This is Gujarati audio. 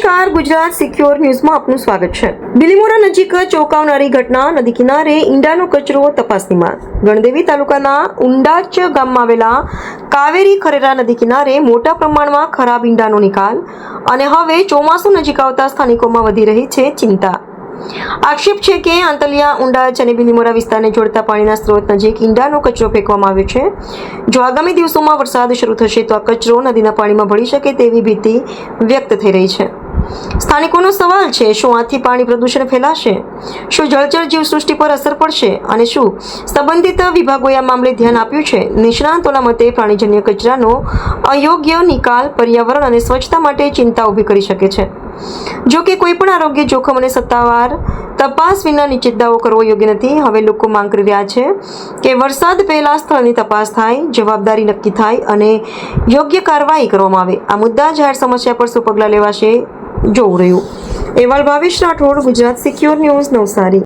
નમસ્કાર, ગુજરાત સિક્યોર ન્યૂઝમાં આપનું સ્વાગત છે। બિલીમોરા નજીક ચોંકાવનારી ઘટના, નદી કિનારે ઈંડાનો કચરો તપાસની માંગ। ગણદેવી તાલુકાના ઉંડાચ ગામમાં આવેલા કાવેરી ખરેરા નદી કિનારે મોટા પ્રમાણમાં ખરાબ ઈંડાનો નિકાલ અને હવે ચોમાસું નજીક આવતા સ્થાનિકોમાં વધી રહી છે ચિંતા। આક્ષેપ છે કે આંતલિયા, ઉંડાચ અને બિલીમોરા વિસ્તારને જોડતા પાણીના સ્ત્રોત નજીક ઈંડાનો કચરો ફેંકવામાં આવ્યો છે। જો આગામી દિવસોમાં વરસાદ શરૂ થશે તો આ કચરો નદીના પાણીમાં ભળી શકે તેવી ભીતિ વ્યક્ત થઈ રહી છે। સ્થાનિકોનો સવાલ છે, શું આથી પાણી પ્રદૂષણ ફેલાશે? શું જળચર જીવસૃષ્ટિ પર અસર પડશે? અને શું સંબંધિત વિભાગોએ આ મામલે ધ્યાન આપ્યું છે? નિષ્ણાતોના મતે પ્રાણીજન્ય કચરાનો અયોગ્ય નિકાલ પર્યાવરણ અને સ્વચ્છતા માટે ચિંતા ઊભી કરી શકે છે। જો કે કોઈ પણ આરોગ્ય જોખમ અને સત્તાવાર તપાસ વિના નિશ્ચિત દાવો કરવો યોગ્ય નથી। હવે લોકો માંગ કરી રહ્યા છે કે વરસાદ પહેલા સ્થળની તપાસ થાય, જવાબદારી નક્કી થાય અને યોગ્ય કાર્યવાહી કરવામાં આવે। આ મુદ્દા જાહેર સમસ્યા પર શું પગલાં લેવાશે જોવું રહ્યું। અહેવાલ ભાવેશ રાઠોડ, ગુજરાત સિક્યોર ન્યૂઝ, નવસારી।